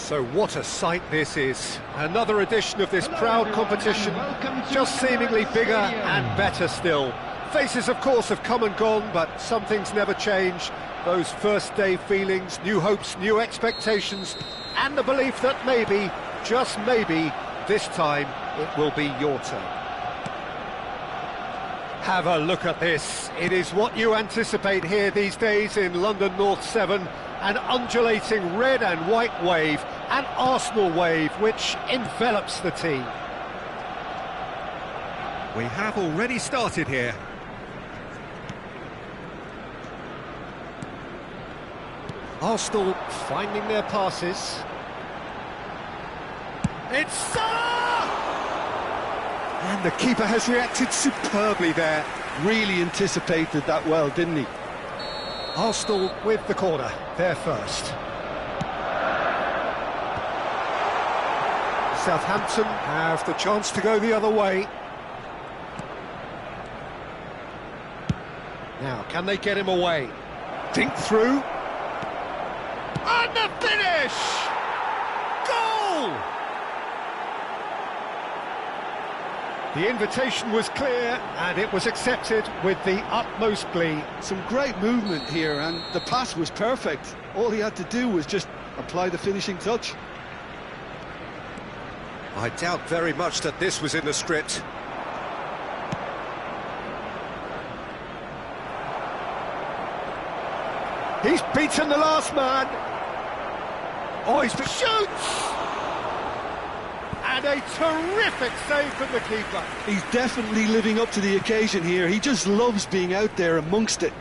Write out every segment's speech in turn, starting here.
So what a sight this is. Another edition of this proud competition, just seemingly bigger and better still. Faces, of course, have come and gone, but some things never change. Those first day feelings, new hopes, new expectations, and the belief that maybe, just maybe, this time it will be your turn. Have a look at this. It is what you anticipate here these days in London North 7. An undulating red and white wave, an Arsenal wave which envelops the team. We have already started here. Arsenal finding their passes. It's Salah! And the keeper has reacted superbly there. Really anticipated that well, didn't he? Arsenal with the corner, there first. Southampton have the chance to go the other way. Now, can they get him away? Dink through. And the finish! Goal! The invitation was clear, and it was accepted with the utmost glee. Some great movement here, and the pass was perfect. All he had to do was just apply the finishing touch. I doubt very much that this was in the script. He's beaten the last man. Oh, he's shoots! And a terrific save from the keeper. He's definitely living up to the occasion here. He just loves being out there amongst it.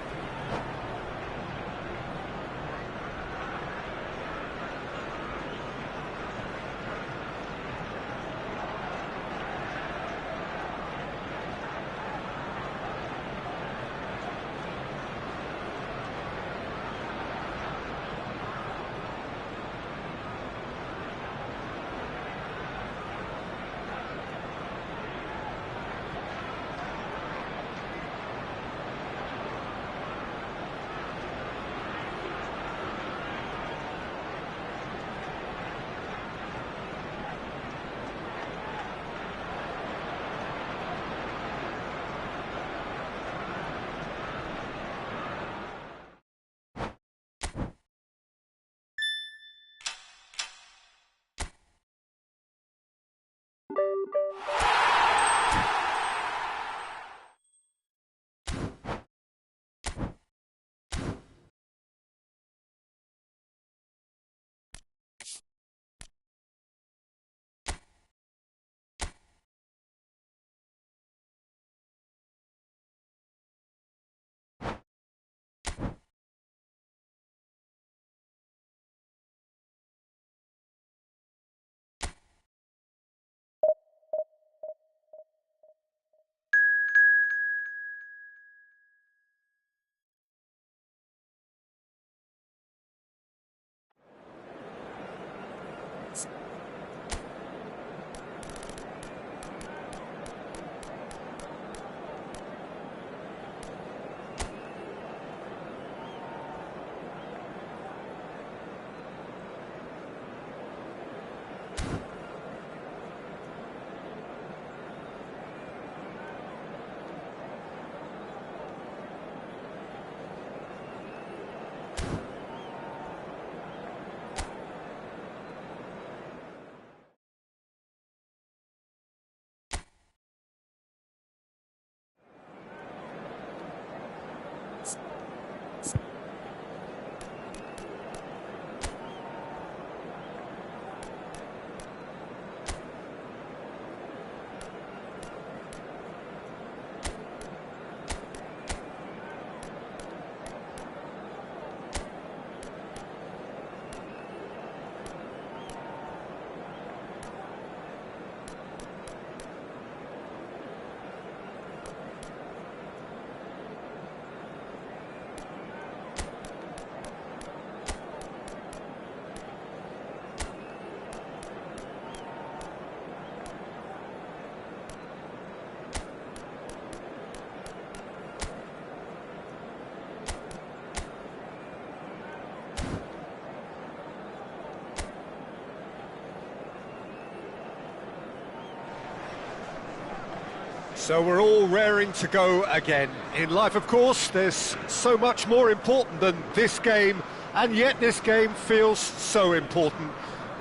So we're all raring to go again. In life, of course, there's so much more important than this game, and yet this game feels so important.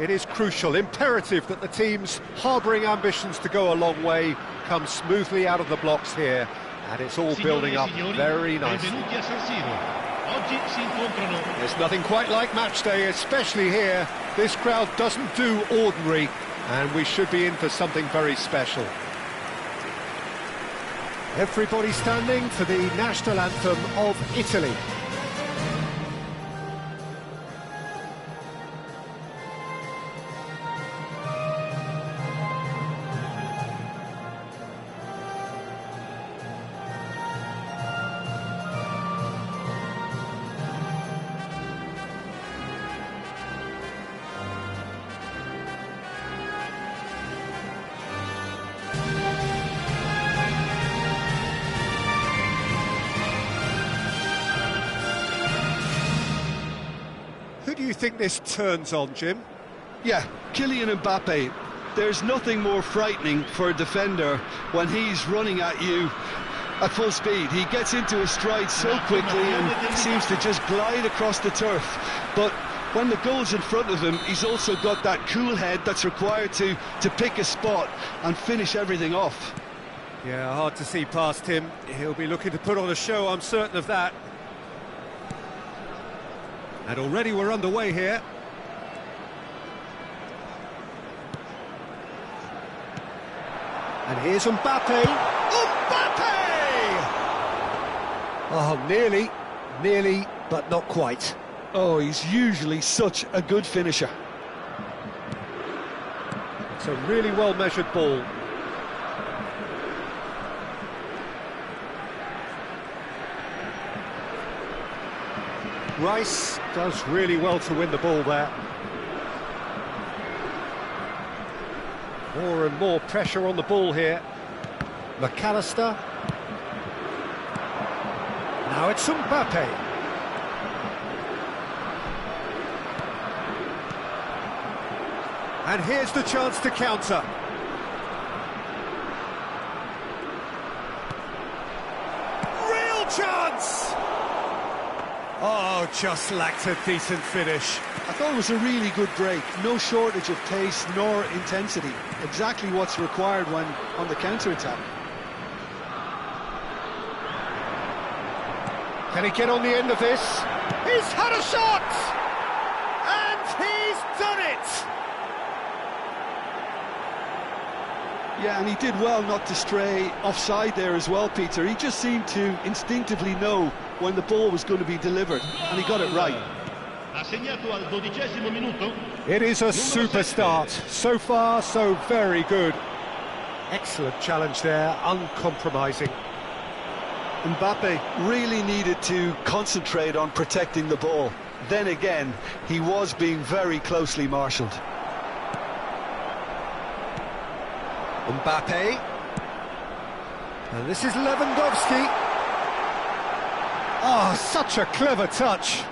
It is crucial, imperative that the teams harbouring ambitions to go a long way come smoothly out of the blocks here, and it's all building up very nicely. There's nothing quite like match day, especially here. This crowd doesn't do ordinary, and we should be in for something very special. Everybody standing for the national anthem of Italy. you think this turns on, Jim? Yeah, Kylian Mbappe. There's nothing more frightening for a defender when he's running at you at full speed. He gets into his stride so quickly and seems to just glide across the turf. But when the goal's in front of him, he's also got that cool head that's required to pick a spot and finish everything off. Yeah, hard to see past him. He'll be looking to put on a show, I'm certain of that. And already we're underway here. And here's Mbappe. Mbappe! Oh, nearly, but not quite. Oh, he's usually such a good finisher. It's a really well-measured ball. Rice does really well to win the ball there. More and more pressure on the ball here. McAllister. Now it's Mbappe. And here's the chance to counter. Real chance! Oh, just lacked a decent finish. I thought it was a really good break. No shortage of pace nor intensity. Exactly what's required when on the counter-attack. Can he get on the end of this? He's had a shot! And he's done it! Yeah, and he did well not to stray offside there as well, Peter. He just seemed to instinctively know when the ball was going to be delivered, and he got it right. It is a super start. So far, so very good. Excellent challenge there, uncompromising. Mbappe really needed to concentrate on protecting the ball. Then again, he was being very closely marshalled. Mbappe. And this is Lewandowski. Oh, such a clever touch.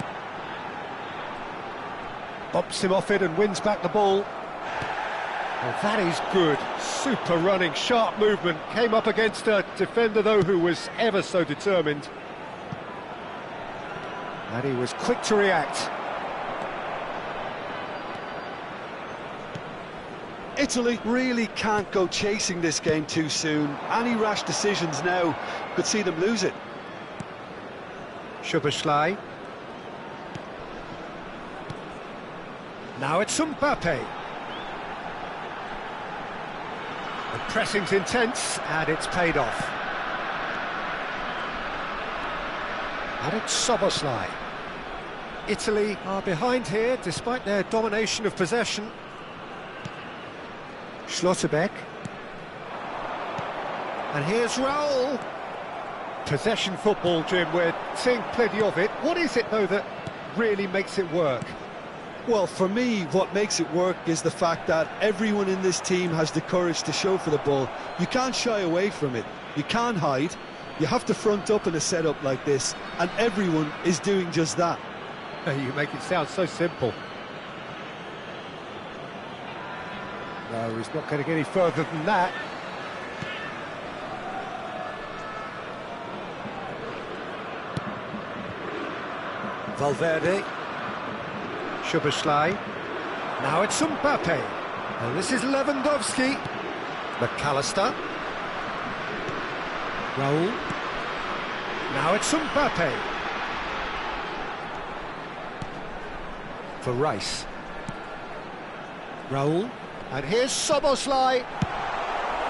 Bumps him off it and wins back the ball. Well, that is good. Super running, sharp movement. Came up against a defender, though, who was ever so determined. And he was quick to react. Italy really can't go chasing this game too soon. Any rash decisions now could see them lose it. Szoboszlai. Now it's Mbappe. The pressing's intense, and it's paid off. And it's Szoboszlai. Italy are behind here, despite their domination of possession. Schlotterbeck. And here's Raul. Possession football, Jim, we're seeing plenty of it. What is it, though, that really makes it work? Well, for me, what makes it work is the fact that everyone in this team has the courage to show for the ball. You can't shy away from it. You can't hide. You have to front up in a setup like this, and everyone is doing just that. You make it sound so simple. No, he's not going to get any further than that. Valverde. Szoboszlai. Now it's Mbappe. And this is Lewandowski. McAllister. Raul. Now it's Mbappe. For Rice. Raul. And here's Szoboszlai.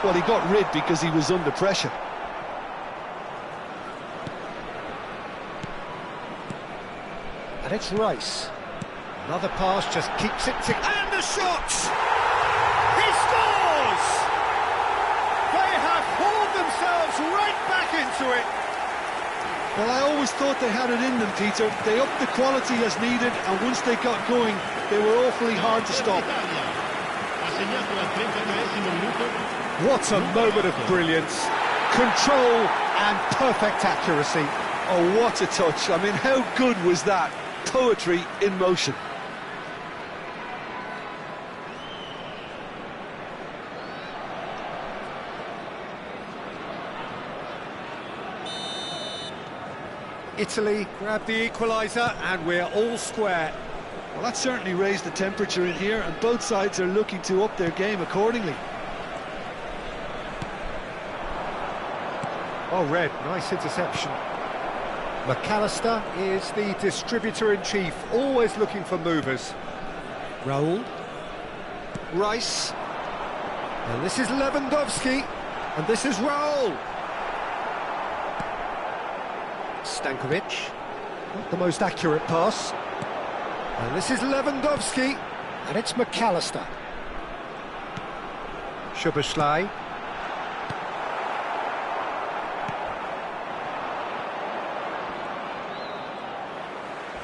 Well, he got rid because he was under pressure. And it's Rice. Another pass just keeps it tick. And the shot! He scores! They have hauled themselves right back into it. Well, I always thought they had it in them, Peter. They upped the quality as needed, and once they got going, they were awfully hard to stop. What a moment of brilliance. Control and perfect accuracy. Oh, what a touch. I mean, how good was that? Poetry in motion. Italy grab the equaliser and we're all square. Well, that certainly raised the temperature in here, and both sides are looking to up their game accordingly. Oh, Red, nice interception. McAllister is the distributor-in-chief, always looking for movers. Raul. Rice. And this is Lewandowski. And this is Raul. Stankovic. Not the most accurate pass. And this is Lewandowski. And it's McAllister. Szoboszlai.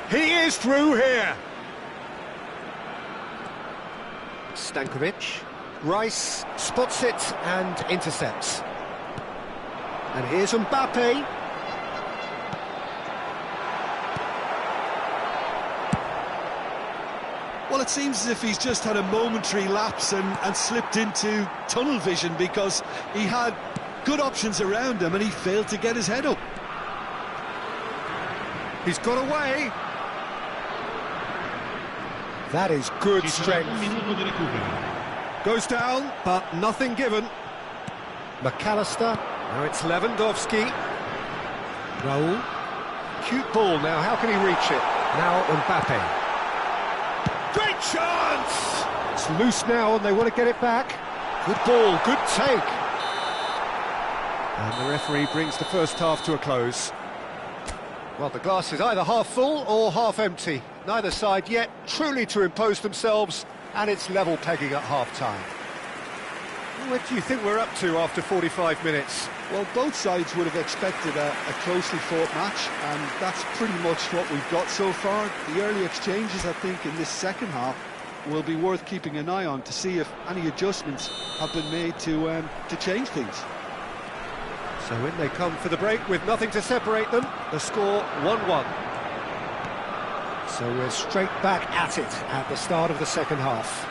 He is through here. Stankovic. Rice spots it and intercepts. And here's Mbappe. Well, it seems as if he's just had a momentary lapse and slipped into tunnel vision, because he had good options around him and he failed to get his head up. He's got away. That is good strength. Goes down, but nothing given. McAllister. Now it's Lewandowski. Raul. Cute ball now, how can he reach it? Now Mbappe. Great chance! It's loose now and they want to get it back. Good ball, good take. And the referee brings the first half to a close. Well, the glass is either half full or half empty. Neither side yet truly to impose themselves, and it's level pegging at half-time. What do you think we're up to after 45 minutes? Well, both sides would have expected a closely fought match, and that's pretty much what we've got so far. The early exchanges, I think, in this second half will be worth keeping an eye on to see if any adjustments have been made to change things. So in they come for the break with nothing to separate them. The score 1-1. So we're straight back at it at the start of the second half.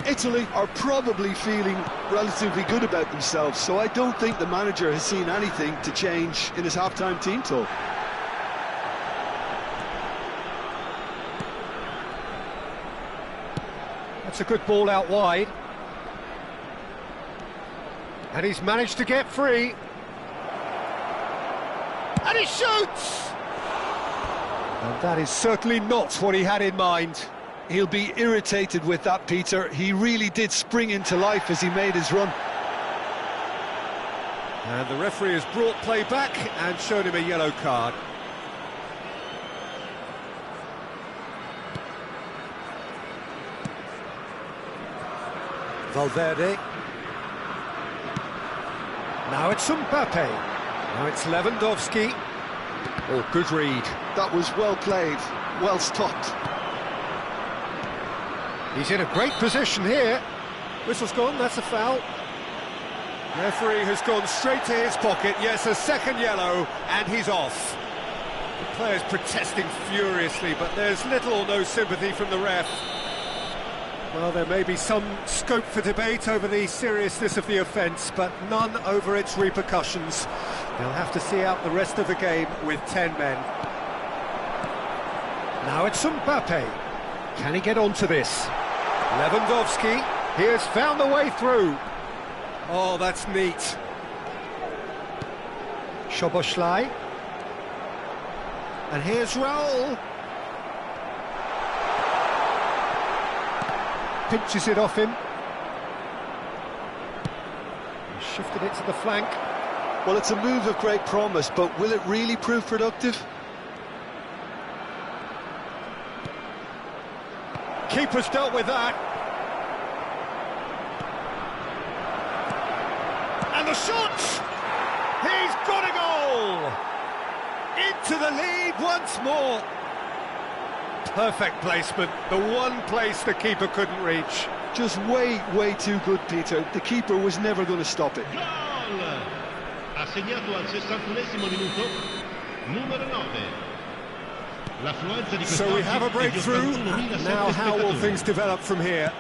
Italy are probably feeling relatively good about themselves, so I don't think the manager has seen anything to change in his half-time team talk. That's a good ball out wide. And he's managed to get free. And he shoots! And that is certainly not what he had in mind. He'll be irritated with that, Peter. He really did spring into life as he made his run. And the referee has brought play back and shown him a yellow card. Valverde. Now it's Mbappe. Now it's Lewandowski. Oh, good read. That was well played, well stopped. He's in a great position here. Whistle's gone, that's a foul. Referee has gone straight to his pocket. Yes, a second yellow, and he's off. The player's protesting furiously, but there's little or no sympathy from the ref. Well, there may be some scope for debate over the seriousness of the offence, but none over its repercussions. They'll have to see out the rest of the game with 10 men. Now it's Mbappe. Can he get onto this? Lewandowski, he has found the way through. Oh, that's neat. Szoboszlai. And here's Raul. Pinches it off him. He's shifted it to the flank. Well, it's a move of great promise, but will it really prove productive? Keeper's dealt with that. And the shot! He's got a goal! Into the lead once more. Perfect placement, the one place the keeper couldn't reach. Just way too good, Peter. The keeper was never going to stop it. Gol! Assegnato al 61esimo minuto, numero 9. So we have a breakthrough. Now how will things develop from here?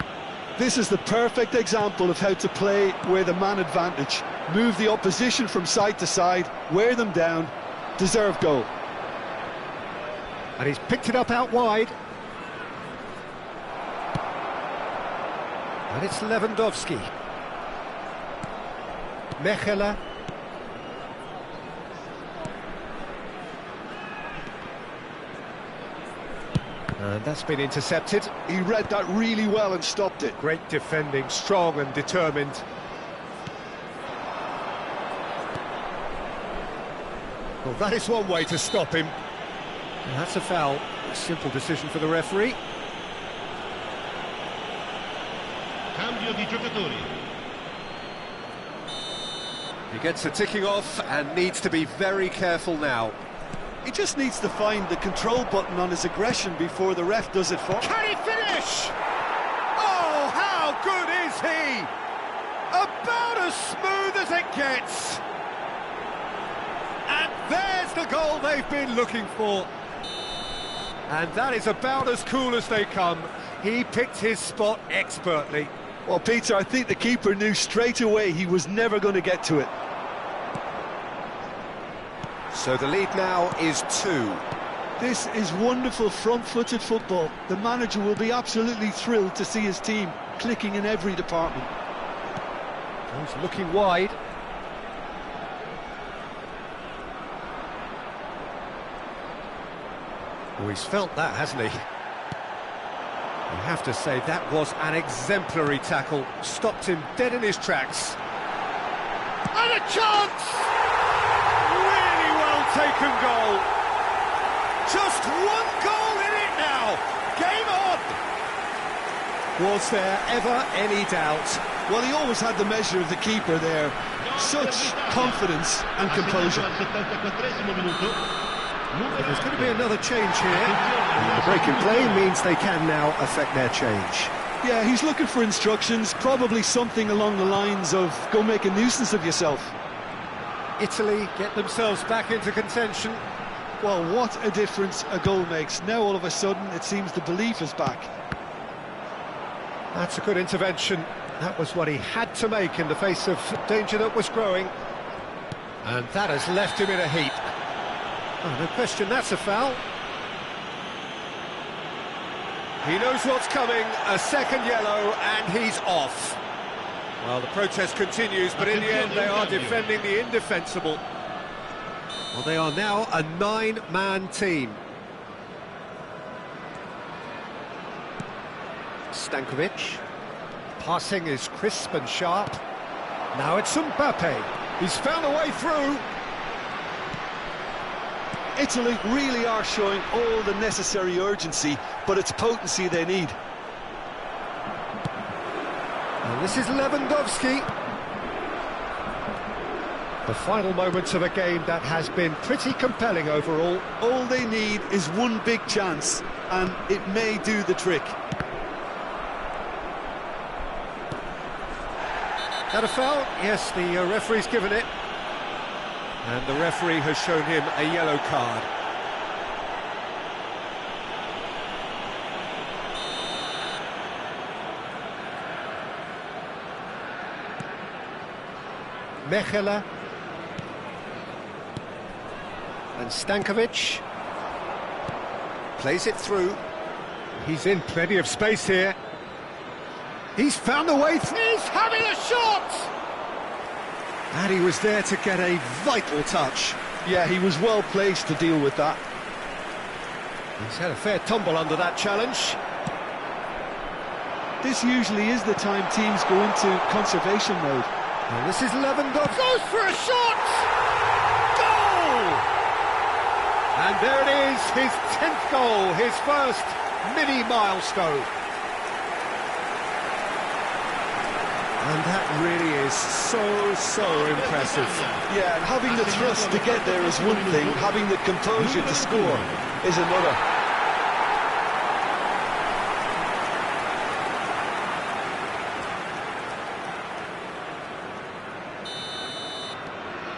This is the perfect example of how to play with a man advantage. Move the opposition from side to side, wear them down, deserved goal. And he's picked it up out wide. And it's Lewandowski. Mechela. And that's been intercepted. He read that really well and stopped it. Great defending, strong and determined. Well, that is one way to stop him. And that's a foul. A simple decision for the referee. Cambio di giocatori. He gets the ticking off and needs to be very careful now. He just needs to find the control button on his aggression before the ref does it for him. Can he finish? Oh, how good is he? About as smooth as it gets. And there's the goal they've been looking for. And that is about as cool as they come. He picked his spot expertly. Well, Peter, I think the keeper knew straight away he was never going to get to it. So the lead now is 2. This is wonderful front-footed football. The manager will be absolutely thrilled to see his team clicking in every department. He's looking wide. Oh, he's felt that, hasn't he? You have to say that was an exemplary tackle. Stopped him dead in his tracks. And a chance! Really well taken goal. Just one goal in it now. Game on! Was there ever any doubt? Well, he always had the measure of the keeper there. Such confidence and composure. There's going to be another change here. The break in play means they can now affect their change. Yeah, he's looking for instructions, probably something along the lines of go make a nuisance of yourself. Italy get themselves back into contention. Well, what a difference a goal makes. Now all of a sudden it seems the belief is back. That's a good intervention. That was what he had to make in the face of danger that was growing. And that has left him in a heap. Oh, no question, that's a foul. He knows what's coming, a second yellow, and he's off. Well, the protest continues, but in the end they are defending the indefensible. Well, they are now a 9-man team. Stankovic. Passing is crisp and sharp. Now it's Mbappe. He's found a way through. Italy really are showing all the necessary urgency, but it's potency they need. And this is Lewandowski. The final moments of a game that has been pretty compelling overall. All they need is one big chance, and it may do the trick. That a foul? Yes, the referee's given it. And the referee has shown him a yellow card. Mechela. And Stankovic. Plays it through. He's in plenty of space here. He's found a way through. He's having a shot! And he was there to get a vital touch. Yeah, he was well placed to deal with that. He's had a fair tumble under that challenge. This usually is the time teams go into conservation mode. And this is Lewandowski. Goes for a shot! Goal! And there it is, his 10th goal, his first mini milestone. And that really is so impressive. Yeah, and having the thrust to get there is one thing, having the composure to score is another.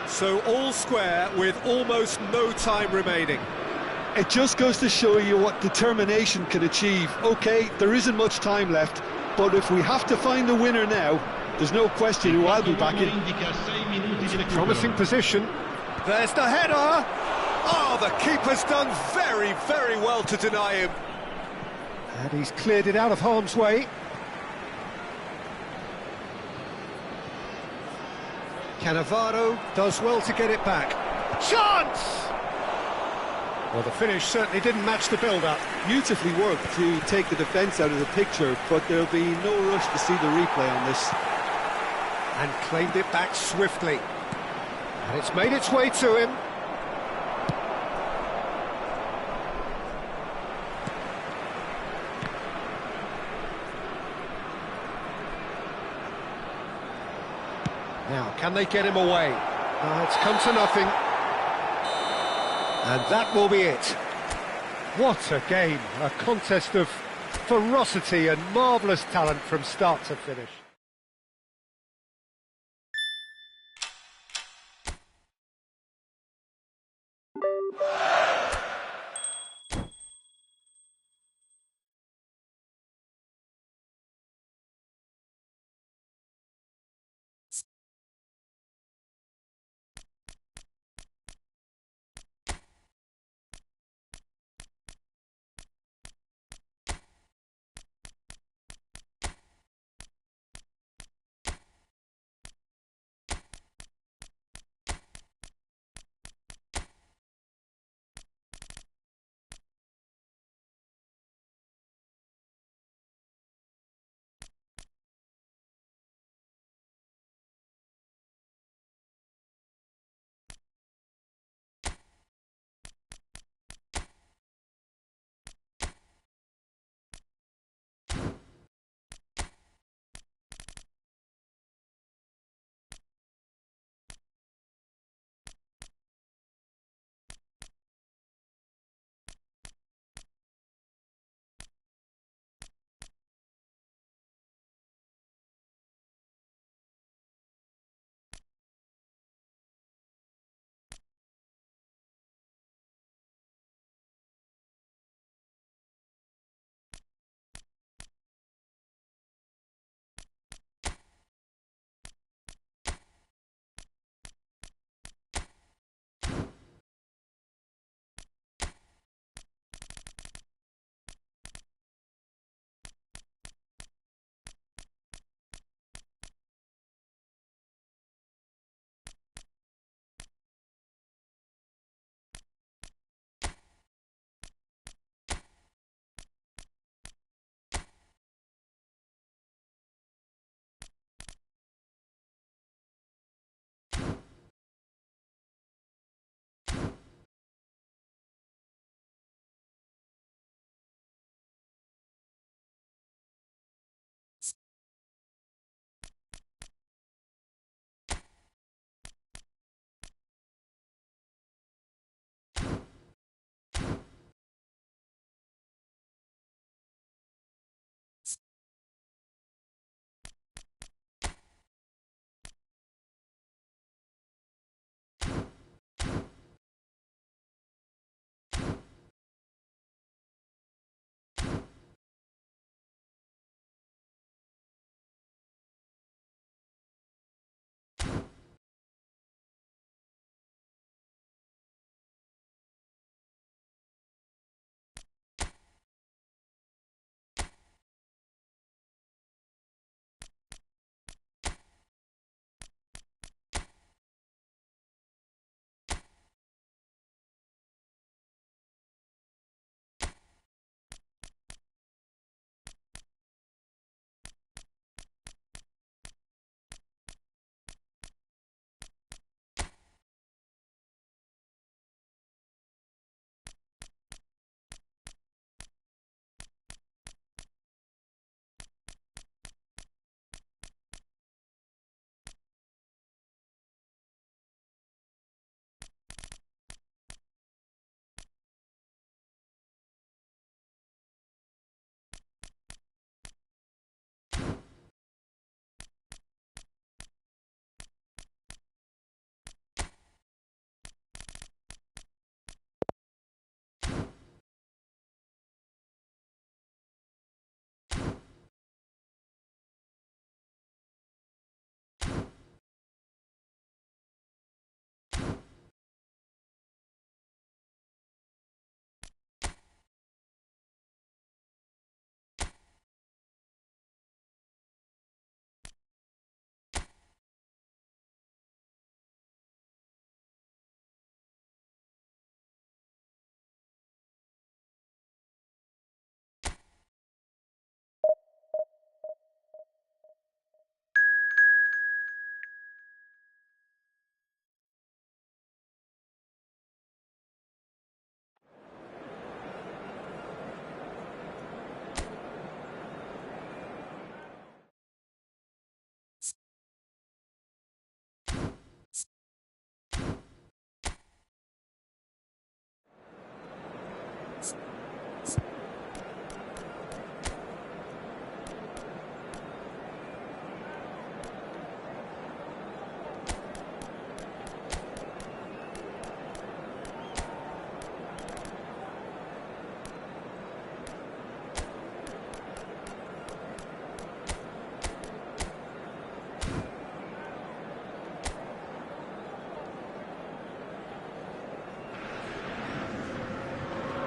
So all square with almost no time remaining. It just goes to show you what determination can achieve. Okay, there isn't much time left, but if we have to find the winner now, there's no question who I'll be backing. Promising position. There's the header. Oh, the keeper's done very, very well to deny him. And he's cleared it out of harm's way. Cannavaro does well to get it back. Chance! Well, the finish certainly didn't match the build-up. Beautifully worked to take the defence out of the picture, but there'll be no rush to see the replay on this. And claimed it back swiftly. And it's made its way to him. Now, can they get him away? It's come to nothing. And that will be it. What a game, a contest of ferocity and marvellous talent from start to finish.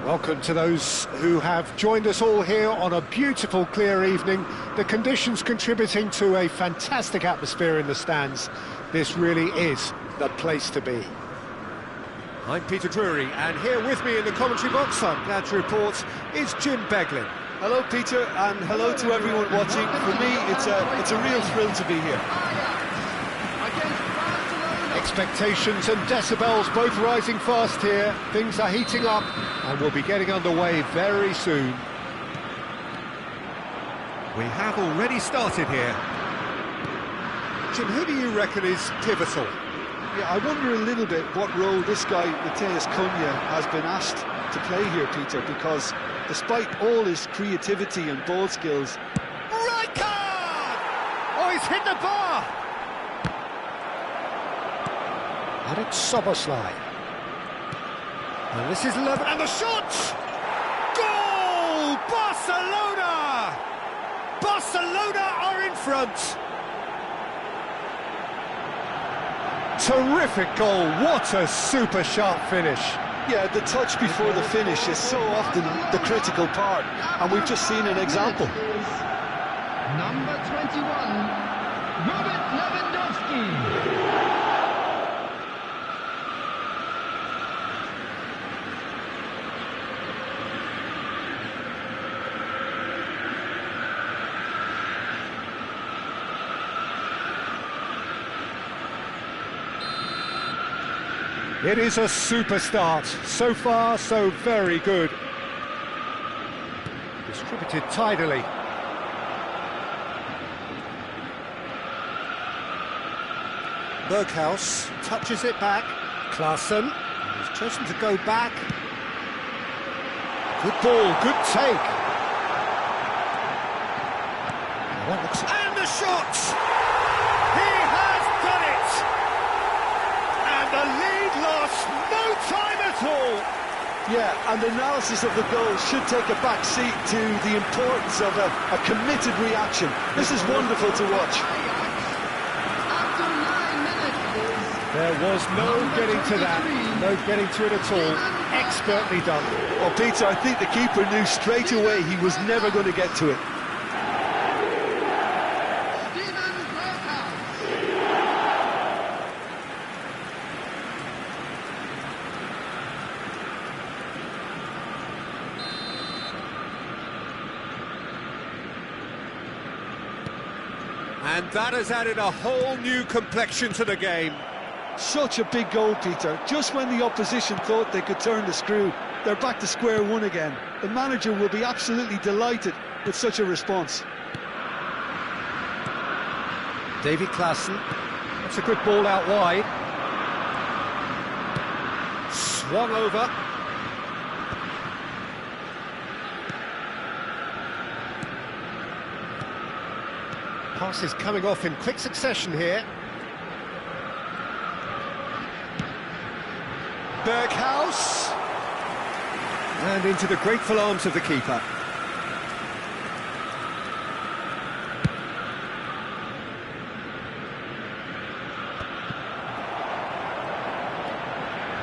Welcome to those who have joined us all here on a beautiful, clear evening. The conditions contributing to a fantastic atmosphere in the stands. This really is the place to be. I'm Peter Drury, and here with me in the commentary box, I'm glad to report, is Jim Beglin. Hello, Peter, and hello to everyone watching. For me, it's a real thrill to be here. Expectations and decibels both rising fast here. Things are heating up and we'll be getting underway very soon. We have already started here. Jim, who do you reckon is pivotal? Yeah, I wonder a little bit what role this guy, Matheus Cunha, has been asked to play here, Peter, because despite all his creativity and ball skills... Right card! Oh, he's hit the bar! And it's Soboslai. And this is Lever, and the shot! Goal! Barcelona! Barcelona are in front! Terrific goal, what a super sharp finish. Yeah, the touch before the finish is so often the critical part, and we've just seen an example. Number 21, Robert Lewandowski. It is a super start. So far, so very good. Distributed tidily. Berghaus touches it back. Klaassen has chosen to go back. Good ball, good take. And the shot! He has done it! And the lead lost no time at all. Yeah, and the analysis of the goal should take a back seat to the importance of a committed reaction. This is wonderful to watch. After 9 minutes, There was no getting to that, no getting to it at all. Expertly done. Well, Peter, I think the keeper knew straight away he was never going to get to it. And that has added a whole new complexion to the game. Such a big goal, Peter. Just when the opposition thought they could turn the screw, they're back to square one again. The manager will be absolutely delighted with such a response. Davy Klaassen. That's a good ball out wide. Swung over. Passes coming off in quick succession here. Berghaus. And into the grateful arms of the keeper.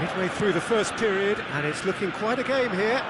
Midway through the first period, and it's looking quite a game here.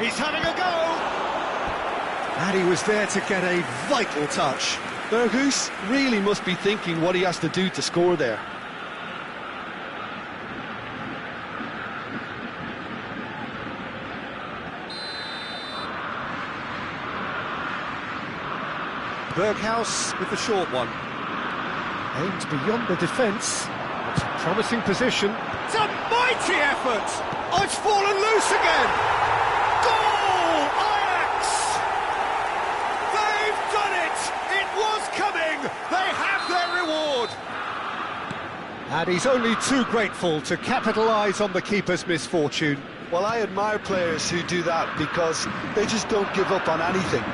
He's having a go! And he was there to get a vital touch. Berghuis really must be thinking what he has to do to score there. Berghuis with the short one. Aimed beyond the defence. It's a promising position. It's a mighty effort! Oh, it's fallen loose again! Goal! Ajax! They've done it! It was coming! They have their reward! And he's only too grateful to capitalise on the keeper's misfortune. Well, I admire players who do that because they just don't give up on anything.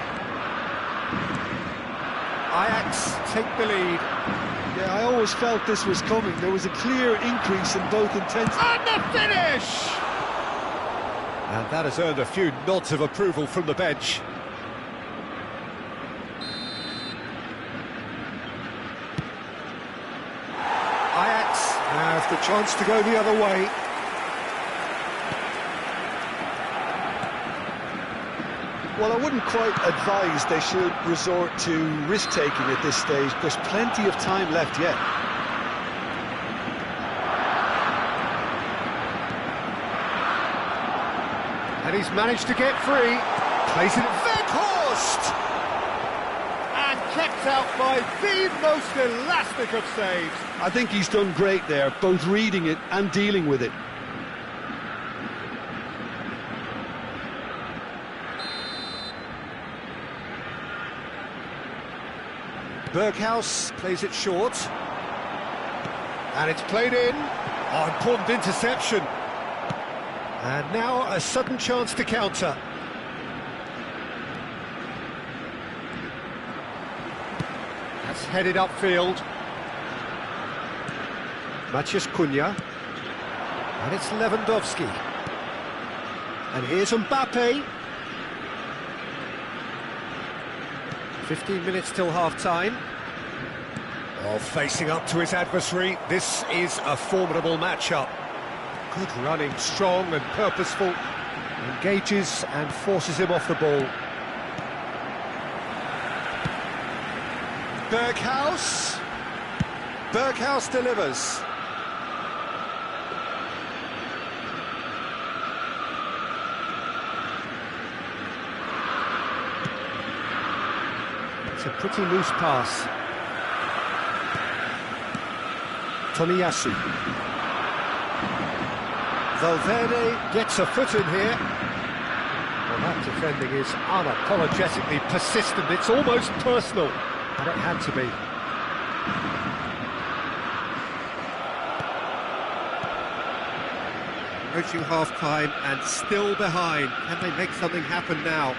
Ajax take the lead. Yeah, I always felt this was coming. There was a clear increase in both intensity. And the finish! And that has earned a few nods of approval from the bench. Ajax have the chance to go the other way. Well, I wouldn't quite advise they should resort to risk-taking at this stage. There's plenty of time left yet. And he's managed to get free. Plays it at Weghorst! And kept out by the most elastic of saves. I think he's done great there, both reading it and dealing with it. Berghuis plays it short. And it's played in. Oh, important interception. And now a sudden chance to counter. That's headed upfield. Maciej Cunha. And it's Lewandowski. And here's Mbappe. 15 minutes till half-time. Oh, facing up to his adversary. This is a formidable matchup. Good running, strong and purposeful. Engages and forces him off the ball. Berghuis. Berghuis delivers. It's a pretty loose pass. Tomiyasu. Valverde gets a foot in here. Well, that defending is unapologetically persistent. It's almost personal, and it had to be. Approaching half-time and still behind. Can they make something happen now?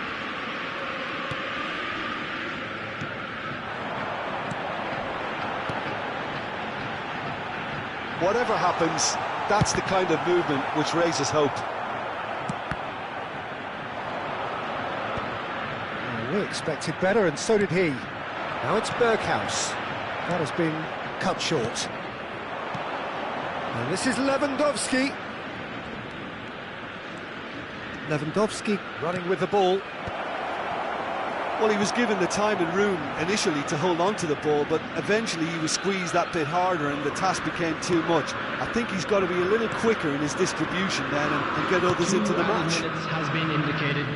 Whatever happens, that's the kind of movement which raises hope. Well, we expected better, and so did he. Now it's Berghuis. That has been cut short. And this is Lewandowski. Lewandowski running with the ball. Well, he was given the time and room initially to hold on to the ball, but eventually he was squeezed that bit harder and the task became too much. I think he's got to be a little quicker in his distribution then and get others into the match. 2 minutes has been indicated.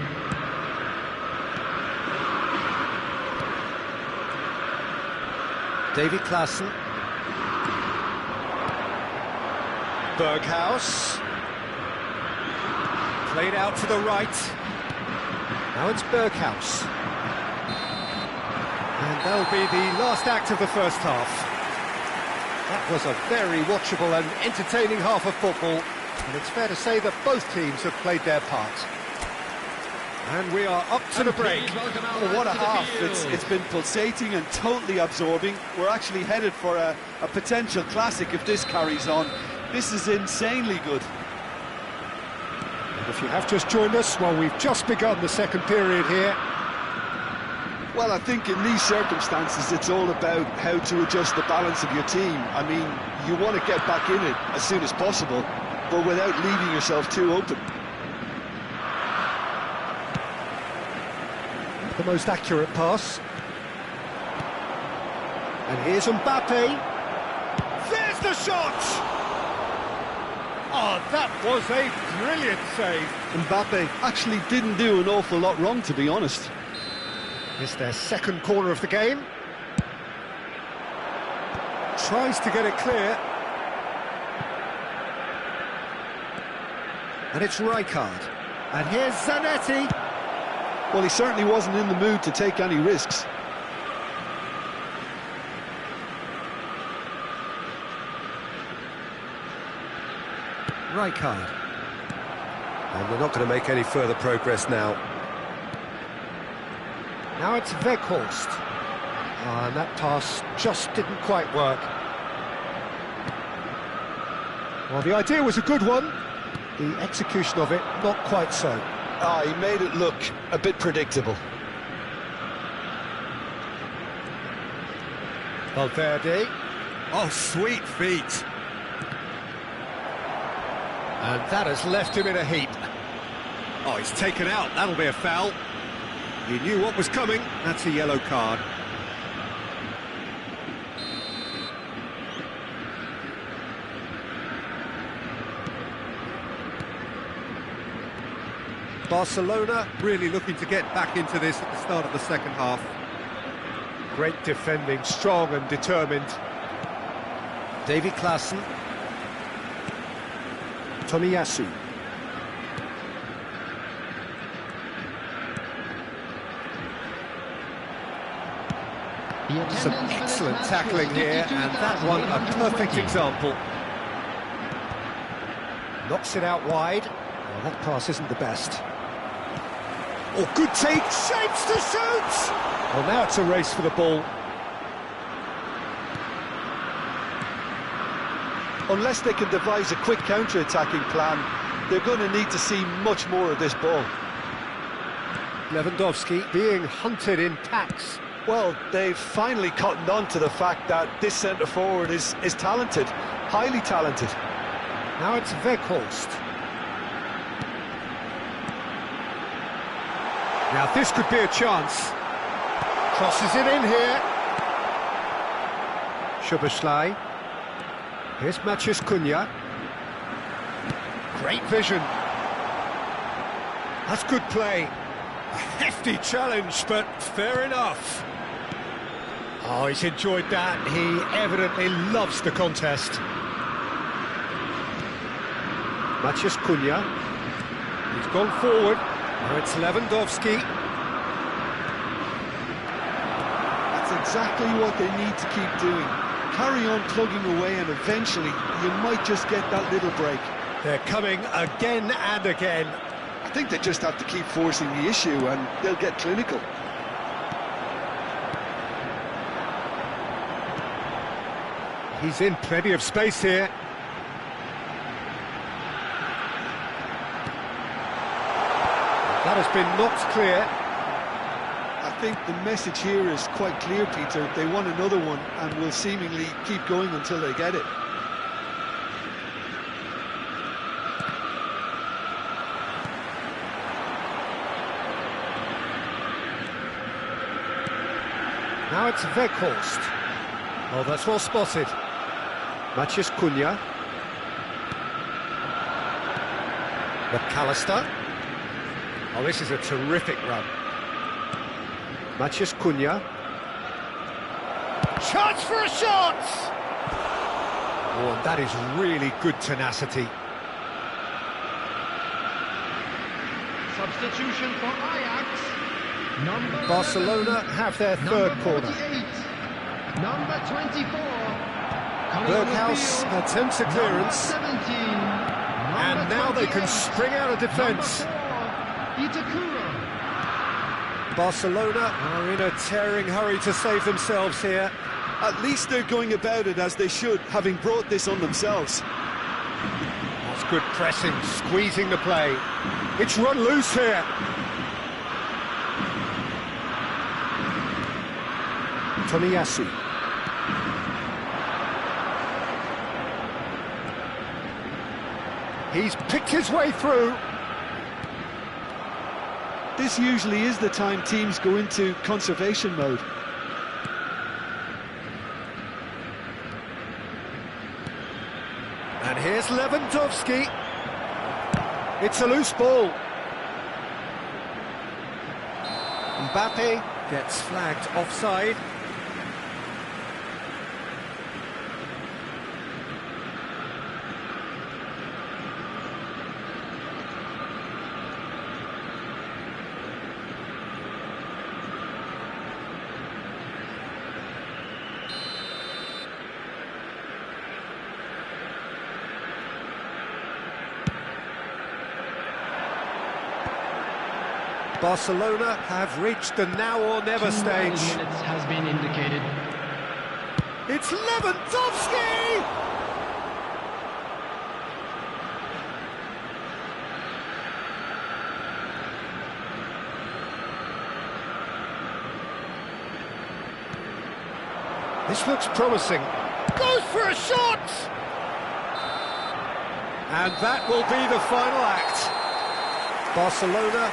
David Klaassen. Berghuis. Played out to the right. Now it's Berghuis. And that'll be the last act of the first half. That was a very watchable and entertaining half of football, and it's fair to say that both teams have played their part. And we are up to the break. Well, what a half. It's been pulsating and totally absorbing. We're actually headed for a potential classic if this carries on. This is insanely good. And if you have just joined us, well, we've just begun the second period here. Well, I think in these circumstances it's all about how to adjust the balance of your team. I mean, you want to get back in it as soon as possible, but without leaving yourself too open. the most accurate pass. And here's Mbappe. There's the shot! Oh, that was a brilliant save. Mbappe actually didn't do an awful lot wrong, to be honest. It's their second corner of the game. Tries to get it clear. And it's Rijkaard. And here's Zanetti. Well, he certainly wasn't in the mood to take any risks. Rijkaard. And they're not going to make any further progress now. Now it's Weghorst. And that pass just didn't quite work. Well, the idea was a good one. The execution of it, not quite so. He made it look a bit predictable. Valverde. Oh, sweet feet. And that has left him in a heap. Oh, he's taken out. That'll be a foul. He knew what was coming. That's a yellow card. Barcelona really looking to get back into this at the start of the second half. Great defending, strong and determined. Davy Klaassen. Tomiyasu. Some excellent tackling here, and that one a perfect example. Knocks it out wide. Well, that pass isn't the best. Oh, good take, shapes to shoot! Well, now it's a race for the ball. Unless they can devise a quick counter-attacking plan, they're going to need to see much more of this ball. Lewandowski being hunted in packs. Well, they've finally cottoned on to the fact that this centre-forward is talented, highly talented. Now it's Weghorst. Now this could be a chance. Crosses it in here. Szoboszlai. Here's Maciej Cunha. Great vision. That's good play. A hefty challenge, but fair enough. Oh, he's enjoyed that. He evidently loves the contest. Maciej Cunha. He's gone forward. Now it's Lewandowski. That's exactly what they need to keep doing. Carry on plugging away and eventually you might just get that little break. They're coming again and again. I think they just have to keep forcing the issue and they'll get clinical. He's in plenty of space here. That has been knocked clear. I think the message here is quite clear, Peter. They want another one and will seemingly keep going until they get it. Now it's Weghorst. Oh, that's well spotted. Maciej Cunha. McAllister. Oh, this is a terrific run. Maciej Cunha. Chance for a shot! Oh, and that is really good tenacity. Substitution for Ajax. Number Barcelona 11, have their third corner. 48, number 24. Berghaus attempts a clearance. 17, And now they can spring out of defence. Barcelona are in a tearing hurry to save themselves here. At least they're going about it as they should, having brought this on themselves. That's good pressing, squeezing the play. It's run loose here. Tomiyasu. He's picked his way through. this usually is the time teams go into conservation mode. And here's Lewandowski. It's a loose ball. Mbappe gets flagged offside. Barcelona have reached the now or never 2 stage. minutes has been indicated. It's Lewandowski! This looks promising. Goes for a shot! And that will be the final act. Barcelona